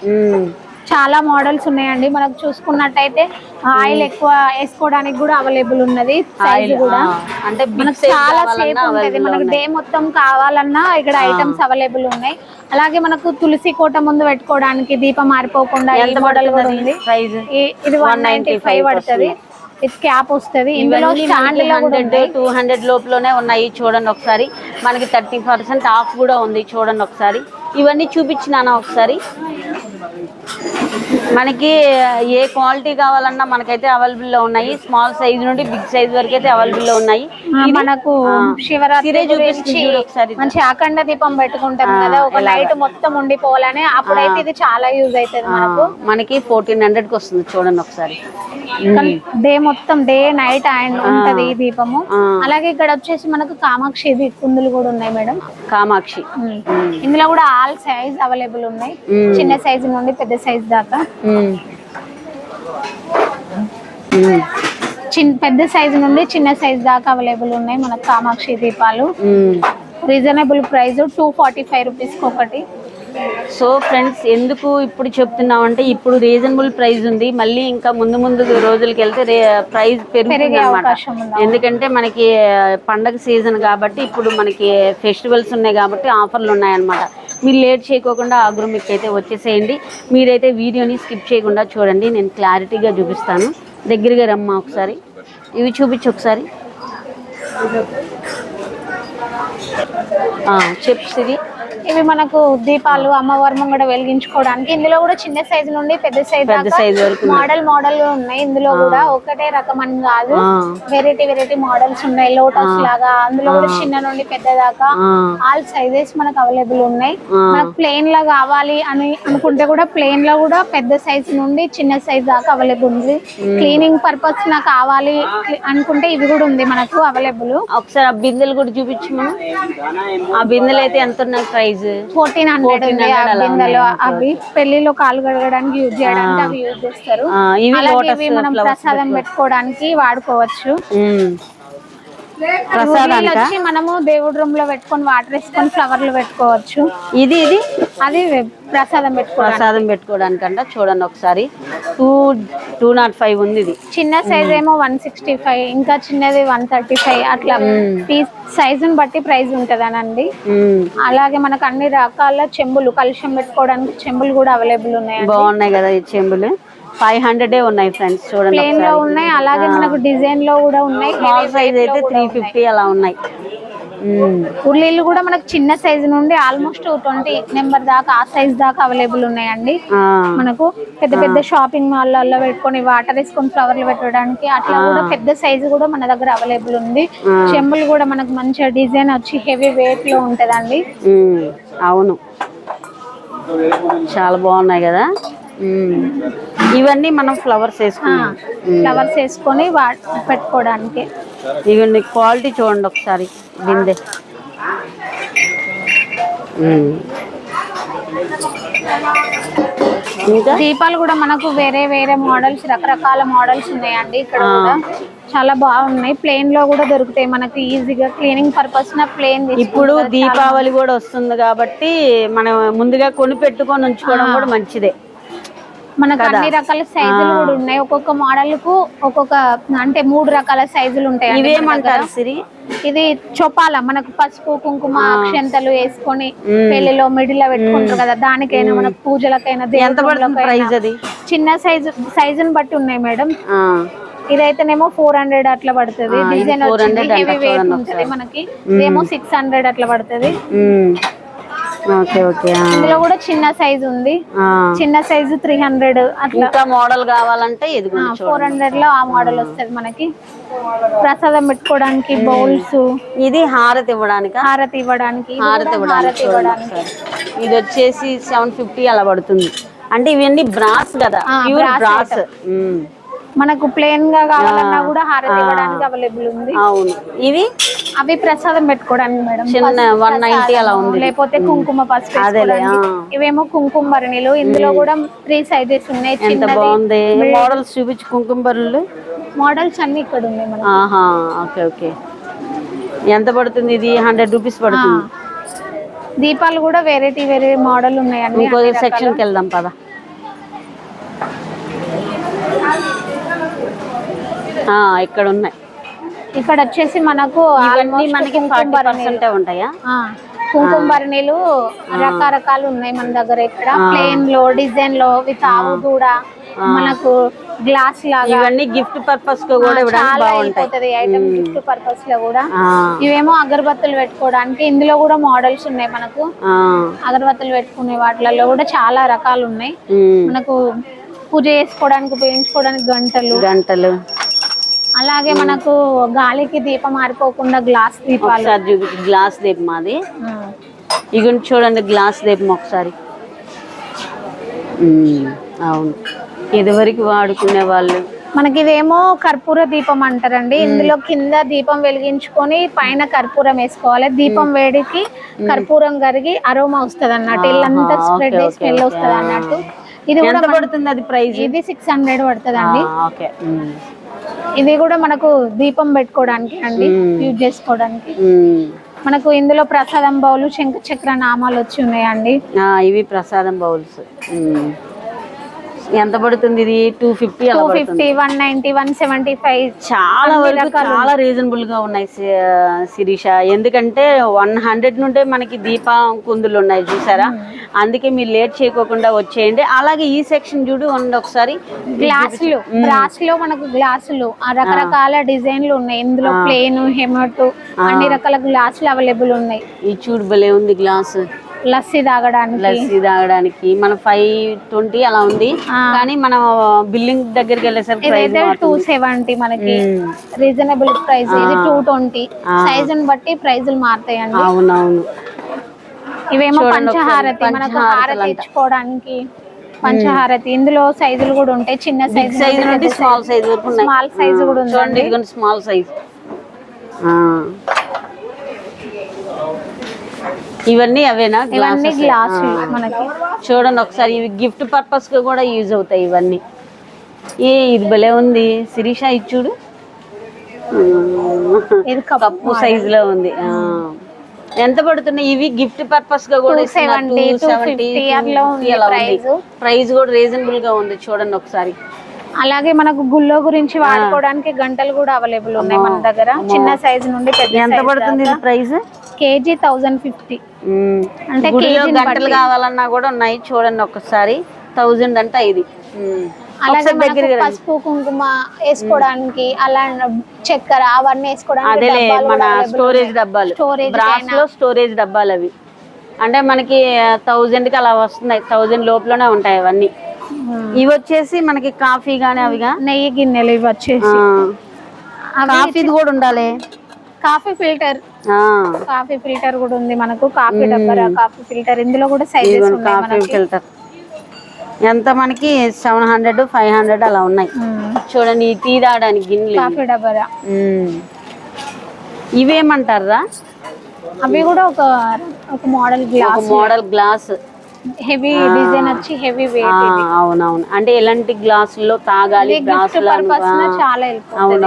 చాలా మోడల్స్ ఉన్నాయండి. మనకు చూసుకున్నట్టయితే ఆయిల్ ఎక్కువ వేసుకోవడానికి కూడా అవైలబుల్ ఉన్నది. సైజ్ కూడా అంటే మనకు చాలా సేఫ్ ఉంటది. మనకు డే మొత్తం కావాలన్నా ఇక్కడ ఐటమ్స్ అవైలబుల్ ఉన్నాయి. అలాగే మనకు తులసి కోట ముందు పెట్టుకోవడానికి దీపం మారిపోకుండా ఈ మోడల్ కూడా ఉంది. ఇది 195 పడుతుంది. ఇది క్యాప్ వస్తుంది. ఇందులో 200 లోపులోనే ఉన్నాయి. చూడండి ఒకసారి. మనకి 30% ఆఫ్ కూడా ఉంది. చూడండి ఒకసారి. ఇవన్నీ చూపించినానా ఒకసారి. మనకి ఏ క్వాలిటీ కావాలన్నా మనకైతే అవైలబుల్లో ఉన్నాయి. స్మాల్ సైజ్ నుండి బిగ్ సైజ్ వరకు అయితే అవైలబుల్లో ఉన్నాయి. మనకు శివరాత్రి మంచి అఖండ దీపం పెట్టుకుంటాం కదా, ఒక నైట్ మొత్తం ఉండిపోవాలని. అప్పుడైతే ఇది చాలా యూజ్ అవుతుంది మనకి 1400కి వస్తుంది. చూడండి ఒకసారి. డే మొత్తం డే నైట్ అండ్ ఉంటది ఈ దీపము. అలాగే ఇక్కడ వచ్చేసి మనకు కామాక్షి కుందులు కూడా ఉన్నాయి మేడం. కామాక్షి ఇందులో కూడా ఆల్ సైజ్ అవైలబుల్ ఉన్నాయి. చిన్న సైజు నుండి పెద్ద సైజ్ దాకా. పెద్ద సైజు నుండి చిన్న సైజ్ దాకా అవైలబుల్ ఉన్నాయి మనకు కామాక్షి దీపాలు. రీజనబుల్ ప్రైస్ 245 రూపీస్ ఒకటి. సో ఫ్రెండ్స్, ఎందుకు ఇప్పుడు చెప్తున్నామంటే ఇప్పుడు రీజనబుల్ ప్రైస్ ఉంది. మళ్ళీ ఇంకా ముందు రోజులకి వెళ్తే ప్రైస్ పెరిగే అవకాశం ఉంది. ఎందుకంటే మనకి పండగ సీజన్ కాబట్టి ఇప్పుడు మనకి ఫెస్టివల్స్ ఉన్నాయి కాబట్టి ఆఫర్లు ఉన్నాయన్నమాట. మీరు లేట్ చేయకోకుండా ఆగ్రోమిక్ అయితే వచ్చేసేయండి. మీరైతే వీడియోని స్కిప్ చేయకుండా చూడండి, నేను క్లారిటీగా చూపిస్తాను. దగ్గరగా రమ్మా ఒకసారి, ఇవి చూపించు ఒకసారి. చిప్స్ ఇవి మనకు దీపాలు అమ్మవారి ముంగడ వెలిగించుకోవడానికి. ఇందులో కూడా చిన్న సైజు నుండి పెద్ద సైజు వరకు మోడల్ ఉన్నాయి. ఇందులో కూడా ఒకటే రకం అని కాదు, వెరైటీ మోడల్స్ ఉన్నాయి. లోటస్ లాగా అందులో కూడా చిన్న నుండి పెద్ద దాకా ఆల్ సైజెస్ మనకు అవైలబుల్ ఉన్నాయి. మనకు ప్లేన్ లా కావాలి అని అనుకుంటే కూడా ప్లేన్ లో కూడా పెద్ద సైజు నుండి చిన్న సైజ్ దాకా అవైలబుల్ ఉంది. క్లీనింగ్ పర్పస్ లా కావాలి అనుకుంటే ఇవి కూడా ఉంది మనకు అవైలబుల్. ఒకసారి ఆ బిందెలు కూడా చూపించు. ఆ బిందెలు అయితే ఎంత ఉన్నాయి ప్రైస్? 1400 ఉంది ఆ బిందెలు. అవి పెళ్లిలో కాలు కడగడానికి యూజ్ చేయడానికి అవి యూజ్ చేస్తారు. అలాగే మనం ప్రసాదం పెట్టుకోవడానికి వాడుకోవచ్చు. వచ్చి మనము దేవుడి రూమ్ లో పెట్టుకొని వాటర్ వేసుకొని ఫ్లవర్లు పెట్టుకోవచ్చు. ఇది అది ప్రసాదం పెట్టుకోవడానికి అంట. చూడండి ఒకసారి 205 ఉంది. ఇది చిన్న సైజ్ ఏమో 165, ఇంకా చిన్నది 135. అట్లా సైజుని బట్టి ప్రైస్ ఉంటదనండి. అలాగే మనకు అన్ని రకాల చెంబులు, కలుషం పెట్టుకోవడానికి చెంబులు కూడా అవైలబుల్ ఉన్నాయి. బాగున్నాయి కదా ఈ చెంబులు. 500 ఉన్నాయి ఫ్రెండ్స్. చూడండి ప్లేన్ లో ఉన్నాయి, అలాగే మనకు డిజైన్ లో కూడా ఉన్నాయి. స్మాల్ సైజ్ అయితే 350 అలా ఉన్నాయి. ఉర్లీలు కూడా మనకు చిన్న సైజు నుండి ఆల్మోస్ట్ 20 నెంబర్ దాకా ఆ సైజ్ దాకా అవైలబుల్ ఉన్నాయండి. మనకు పెద్ద షాపింగ్ మాల్లో పెట్టుకొని వాటర్ వేసుకొని ఫ్లవర్లు పెట్టడానికి అట్లా కూడా పెద్ద సైజు కూడా మన దగ్గర అవైలబుల్ ఉంది. చెంబులు కూడా మనకు మంచిగా డిజైన్ వచ్చి హెవీ వెయిట్ లో ఉంటదండి. అవును, చాలా బాగున్నాయి కదా. ఇవన్నీ మనం ఫ్లవర్స్ వేసుకొని పెట్టుకోవడానికి. ఇవన్నీ క్వాలిటీ చూడండి ఒకసారి. బిందె ఇంకా దీపాలు కూడా మనకు వేరే మోడల్స్, రకరకాల మోడల్స్ ఉన్నాయండి. ఇక్కడ కూడా చాలా బాగున్నాయి. ప్లేన్ లో కూడా దొరుకుతాయి మనకి ఈజీగా. క్లీనింగ్ పర్పస్ నా ప్లేన్. ఇప్పుడు దీపావళి కూడా వస్తుంది కాబట్టి మనం ముందుగా కొని పెట్టుకొని ఉంచుకోవడం కూడా మంచిదే. మనకు అన్ని రకాల సైజులు కూడా ఉన్నాయి. ఒక్కొక్క మోడల్ కు ఒక్కొక్క అంటే 3 రకాల సైజులు ఉంటాయి. ఇవేమంటారు సిరి? ఇది చొపాల, మనకు పసుపు కుంకుమ అక్షంతలు వేసుకొని పెళ్లిలో మిడిలో పెట్టుకుంటారు కదా, దానికైనా మనకు పూజలకైనా చిన్న సైజుని బట్టి ఉన్నాయి మేడం. ఇదైతేనేమో 400 అట్లా పడుతుంది. డిజైన్ హెవీ వెయిట్ ఉంటుంది మనకి. ఇదేమో 600 అట్లా పడుతుంది. ఇందులో కూడా చిన్న సైజు ఉంది. చిన్న సైజు 300 అట్లా. మోడల్ కావాలంటే 400 లో ఆ మోడల్ వస్తుంది మనకి. ప్రసాదం పెట్టుకోవడానికి బౌల్స్. ఇది హారతి ఇవ్వడానికి. ఇది వచ్చేసి 750 అలా పడుతుంది. అంటే ఇవన్నీ బ్రాస్ కదా, ప్యూర్ బ్రాస్. మనకు ప్లేన్ గా కావాలన్నా కూడా హారతి ఇవ్వడానికి అవైలబుల్ ఉంది. అవును, అవి ప్రసాదం పెట్టుకోవడానికి మేడం. చిన్న 190 అలా ఉంది. లేకపోతే కుంకుమ పసుపు వేసుకోవడానికి. ఇవేమో కుంకుమ భరణిలు. ఇందులో కూడా 3 సైజెస్ ఉన్నాయి. ఎంత బాగుంది. మోడల్స్ చూపించు. కుంకుమ భరణులు మోడల్స్ అన్ని ఇక్కడ ఉన్నాయి మనకి. ఓకే. ఎంత పడుతుంది ఇది? 100 రూపీస్ పడుతుంది. దీపాలు కూడా వేరే మోడల్ ఉన్నాయండి. ఇంకో సెక్షన్కి వెళ్దాం పద. ఇక్కడ ఉన్నాయి. ఇక్కడ వచ్చేసి మనకు మనకి 40% ఉంటాయా? కుంకుమ భరణిలు రకరకాలు ఉన్నాయి మన దగ్గర. ఇక్కడ ప్లేన్ లో, డిజైన్ లో, విత్ ఆవు కూడా, మనకు గ్లాస్ లాగా. ఇవన్నీ గిఫ్ట్ పర్పస్ కు కూడా బాగుంటాయి ఐటమ్. గిఫ్ట్ పర్పస్ లో కూడా. ఇవేమో అగరబత్తులు పెట్టుకోవడానికి. ఇందులో కూడా మోడల్స్ ఉన్నాయి మనకు. అగరబత్తులు పెట్టుకునే వాటిలలో కూడా చాలా రకాలు ఉన్నాయి మనకు. పూజ చేసుకోవడానికి ఉపయోగించుకోవడానికి గంటలు. అలాగే మనకు గాలికి దీపం ఆరిపోకుండా గ్లాస్ దీపాలు. గ్లాస్ దీపం అది. ఇక చూడండి గ్లాస్ దీపం ఒకసారి. అవును, ఇదివరకు వాడుకునే వాళ్ళు. మనకి ఇదేమో కర్పూర దీపం అంటారండి. ఇందులో కింద దీపం వెలిగించుకొని పైన కర్పూరం వేసుకోవాలి. దీపం వేడికి కర్పూరం కరిగి అరోమా వస్తుంది అన్నట్టు. ఇల్లంతా స్ప్రెడ్ అయ్యి స్మెల్ వస్తుంది అన్నట్టు. ఇది కూడా పడుతుంది. అది ప్రైస్ ఇది 600 పడుతుంది అండి. ఇది కూడా మనకు దీపం పెట్టుకోవడానికి అండి, యూజ్ చేసుకోవడానికి. మనకు ఇందులో ప్రసాదం బౌలు, శంఖ చక్ర నామాలు వచ్చి ఉన్నాయండి. ఇవి ప్రసాదం బౌల్స్. ఎంత పడుతుంది ఇది? 250 అలా పడుతుంది. 250, 190, 175 చాలా వరకు చాలా రీజనబుల్ గా ఉన్నాయి శిరీష. ఎందుకంటే 100 నుండే మనకి దీపం కుందులు ఉన్నాయి చూసారా. అందుకే మీరు లేట్ చేయకోకుండా వచ్చేయండి. అలాగే ఈ సెక్షన్ చూడు ఒకసారి. గ్లాసులు, బ్రాస్ లో మనకు గ్లాసులు రకరకాల డిజైన్లు ఉన్నాయి. ఇందులో ప్లేన్, హెమట్ అన్ని రకాల గ్లాసులు అవైలబుల్ ఉన్నాయి. ఈ చూడు భలే ఉంది గ్లాస్. లస్సీ తాగడానికి మన 520 అలా ఉంది. కానీ మనం బిల్లింగ్ దగ్గరికి వెళ్ళేసరికి ఇదైతే 270 మనకి రీజనబుల్ ప్రైస్. ఇది 220. సైజుని బట్టి ప్రైజులు మారుతాయండి. అవునవును. ఇవేమో పంచహారతి, మనకు హారతి ఇచ్చుకోవడానికి పంచహారతి. ఇందులో సైజులు కూడా ఉంటాయి. చిన్న సైజు నుండి స్మాల్ సైజ్ వరకు ఉన్నాయి. స్మాల్ సైజు కూడా ఉంది. Small size. ఇవన్నీ అవేనా? ఇవన్నీ గ్లాసులు మనకి. చూడండి ఒకసారి. ఇవి గిఫ్ట్ పర్పస్ గా కూడా యూజ్ అవుతాయి ఇవన్నీ. ఇది భలే ఉంది శిరీష. ఇది చూడు కప్పు సైజ్ లో ఉంది. ఎంత పడుతున్నాయి ఇవి? గిఫ్ట్ పర్పస్ గా కూడా 270 ప్రైస్ కూడా రీజనబుల్ గా ఉంది. చూడండి ఒకసారి. అలాగే మనకు గుళ్ళో గురించి వాడుకోవడానికి గంటలు కూడా అవైలబుల్ ఉన్నాయి మన దగ్గర. చిన్న సైజు నుండి పెద్ద. ఎంత పడుతుంది ప్రైస్? కేజీ 1050. అంటే గంటలు కావాలన్నా కూడా ఉన్నాయి. చూడండి ఒకసారి. 1000 అంటే ఇది. అలాగే పసుపు కుంకుమ వేసుకోవడానికి, అలా చక్కెర అవన్నీ వేసుకోవడానికి అదే మన స్టోరేజ్ డబ్బాలు. బ్రాస్ లో స్టోరేజ్ డబ్బాలు అవి. అంటే మనకి 1000 కి అలా వస్తున్నాయి. 1000 లోపలనే ఉంటాయి అవన్నీ. ఇవి వచ్చేసి మనకి కాఫీ గానీ అవిగా నెయ్యి గిన్నెలు. ఇవి వచ్చేసి కాఫీది కూడా ఉండాలి. కాఫీ ఫిల్టర్ కూడా ఉంది మనకు. కాఫీ డబ్బా, కాఫీ ఫిల్టర్. ఇందులో కూడా సైజెస్ ఉన్నాయి. కాఫీ ఫిల్టర్ ఎంత మనకి 700, 500 అలా ఉన్నాయి. చూడండి. ఈ టీ తాగడానికి గిన్నెలు, కాఫీ డబ్బా. ఇవేమంటారా? అవి కూడా ఒక మోడల్ గ్లాస్. హెవీ డిజైన్ వచ్చి హెవీ వెయిట్. అవునవును. అంటే ఎలాంటి గ్లాసుల్లో తాగాలి? చాలా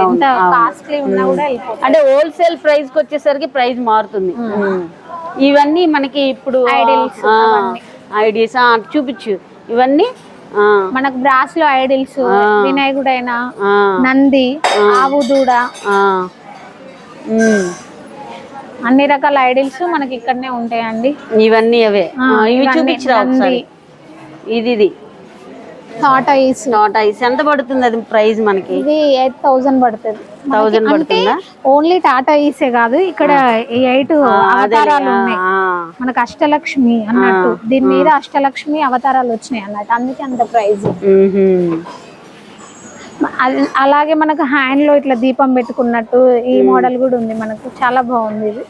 ఎంత కాస్ట్లీ ఉన్నా కూడా అంటే హోల్సేల్ ప్రైస్ కి వచ్చేసరికి ప్రైస్ మారుతుంది. ఇవన్నీ మనకి ఇప్పుడు ఐడిల్స్ చూపించు. ఇవన్నీ మనకు బ్రాస్ లో ఐడిల్స్, వినాయకుడైనా, నంది, ఆవు దూడ, అన్ని రకాల ఐడిల్స్ మనకి ఇక్కడనే ఉంటాయండి. ఇవన్నీ అవే. ఇవి చూపించరా ఒకసారి. ఇది టాటాయిస్. ఎంత పడుతుంది అది ప్రైస్ మనకి? ఇది 8000 పడుతుంది. 1000 పడుతుందా? ఓన్లీ టాటాయిసే కాదు, ఇక్కడ 8 అవతారాలు ఉన్నాయి మనకు. అష్టలక్ష్మి అన్నట్టు దీని మీద అష్టలక్ష్మి అవతారాలు వచ్చినాయి అన్నట్టు. అందుకే అంత ప్రైస్. అలాగే మనకు హ్యాండ్ లో ఇట్లా దీపం పెట్టుకున్నట్టు ఈ మోడల్ కూడా ఉంది మనకు. చాలా బాగుంది. ఇది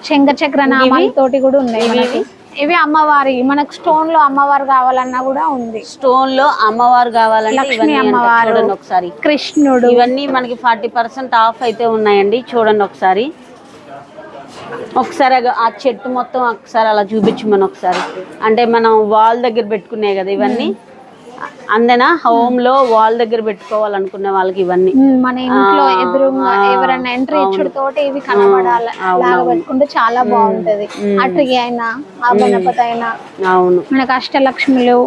శంఖచక్ర నామాలతోటి కూడా ఉన్నాయి మనకి. ఇవి అమ్మవారి, మనకు స్టోన్ లో అమ్మవారు కావాలన్నా కూడా ఉంది. స్టోన్ లో అమ్మవారు కావాలంటే లక్ష్మీ అమ్మవారు, ఒకసారి కృష్ణుడు. ఇవన్నీ మనకి 40% ఆఫ్ అయితే ఉన్నాయండి. చూడండి ఒకసారి. ఆ చెట్టు మొత్తం ఒకసారి అలా చూపించమని ఒకసారి. అంటే మనం వాల్ దగ్గర పెట్టుకునే కదా ఇవన్నీ. అందేనా హోమ్ లో వాల్ దగ్గర పెట్టుకోవాలనుకునే వాళ్ళకి ఇవన్నీ. మన ఇంట్లో ఎదురుగా ఎవరైనా ఎంట్రీ ఇచ్చుడు తోటి ఇవి కనబడాలి పెట్టుకుంటే చాలా బాగుంటది. అటు అయినా ఆ గణపతి అయినా, మనకు అష్టలక్ష్మిలు,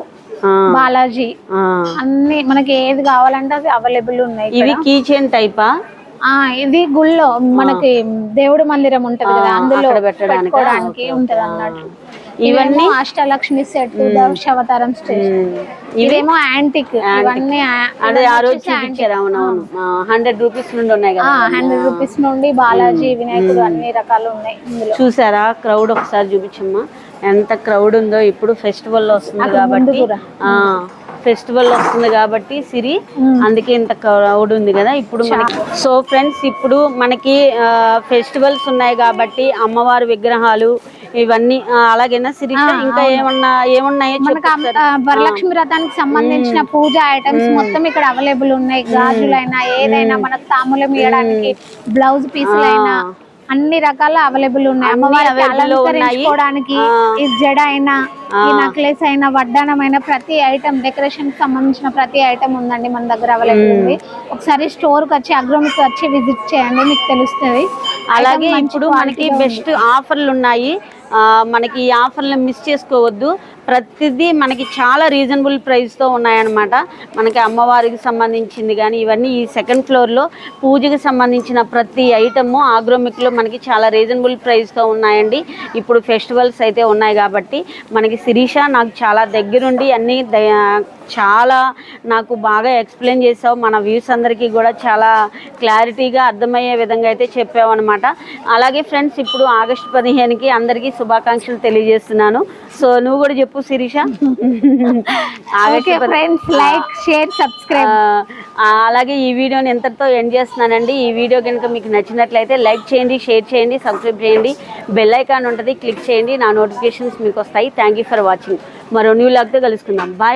బాలాజీ అన్ని మనకి ఏది కావాలంటే అది అవైలబుల్ ఉన్నాయి. ఇవి కీ చైన్ టైపా? ఇది గుళ్ళో మనకి దేవుడి మందిరం ఉంటది కదా, అందులో పెట్టుకోవడానికి ఉంటది అన్నట్టు. ఇవన్నీ అష్టలక్ష్మి సెట్, దశావతారం స్టేషన్. ఇదేమో యాంటిక్. ఇవన్నీ 100 రూపీస్ నుండి ఉన్నాయి కదా. 100 రూపీస్ నుండి బాలాజీ, వినాయకుడు అన్ని రకాలు ఉన్నాయి. చూసారా క్రౌడ్? ఒకసారి చూపించమ్మా ఎంత క్రౌడ్ ఉందో. ఇప్పుడు ఫెస్టివల్ వస్తుంది కాబట్టి సిరి, అందుకే ఇంత క్రౌడ్ ఉంది కదా ఇప్పుడు మనకి. సో ఫ్రెండ్స్, ఇప్పుడు మనకి ఫెస్టివల్స్ ఉన్నాయి కాబట్టి అమ్మవారి విగ్రహాలు ఇవన్నీ అలాగేనా సిరి? ఇంకా ఏమున్నాయో వరలక్ష్మి వ్రతానికి సంబంధించిన పూజ ఐటమ్స్ మొత్తం ఇక్కడ అవైలబుల్ ఉన్నాయి. గాజులైనా ఏదైనా మనకు తాములం ఇవ్వడానికి బ్లౌజ్ పీసులైనా అన్ని రకాల అవైలబుల్ ఉన్నాయి. అమ్మవారికి అలంకరించుకోవడానికి ఈ జడ అయినా ఈ నెక్లెస్ అయినా వడ్డానమైన ప్రతి ఐటమ్ డెకరేషన్ కి సంబంధించిన ప్రతి ఐటమ్ ఉందండి మన దగ్గర అవైలబుల్ ఉంది. ఒకసారి స్టోర్ కి వచ్చి అగ్రోమికి వచ్చి విజిట్ చేయండి, మీకు తెలుస్తుంది. అలాగే ఇప్పుడు మనకి బెస్ట్ ఆఫర్లు ఉన్నాయి. మనకి ఈ ఆఫర్లు మిస్ చేసుకోవద్దు. ప్రతిదీ మనకి చాలా రీజనబుల్ ప్రైస్తో ఉన్నాయన్నమాట. మనకి అమ్మవారికి సంబంధించింది కానీ ఇవన్నీ ఈ సెకండ్ ఫ్లోర్లో పూజకి సంబంధించిన ప్రతి ఐటము ఆగ్రోమిక్లో మనకి చాలా రీజనబుల్ ప్రైస్తో ఉన్నాయండి. ఇప్పుడు ఫెస్టివల్స్ అయితే ఉన్నాయి కాబట్టి మనకి శిరీష నాకు చాలా దగ్గరుండి అన్నీ చాలా నాకు బాగా ఎక్స్ప్లెయిన్ చేసావు. మన వ్యూస్ అందరికీ కూడా చాలా క్లారిటీగా అర్థమయ్యే విధంగా అయితే చెప్పావు అనమాట. అలాగే ఫ్రెండ్స్, ఇప్పుడు ఆగస్టు 15కి అందరికీ శుభాకాంక్షలు తెలియజేస్తున్నాను. సో నువ్వు కూడా చెప్పు Sirisha. Friends like share subscribe. అలాగే ఈ వీడియోని ఎంతటితో ఎండ్ చేస్తున్నానండి. ఈ వీడియో కనుక మీకు నచ్చినట్లయితే లైక్ చేయండి, షేర్ చేయండి, సబ్స్క్రైబ్ చేయండి, బెల్ ఐకాన్ ఉంటుంది క్లిక్ చేయండి, నా నోటిఫికేషన్స్ మీకు వస్తాయి. Thank you for watching. మరో న్యూ లాగ్తో కలుసుకుందాం. బాయ్.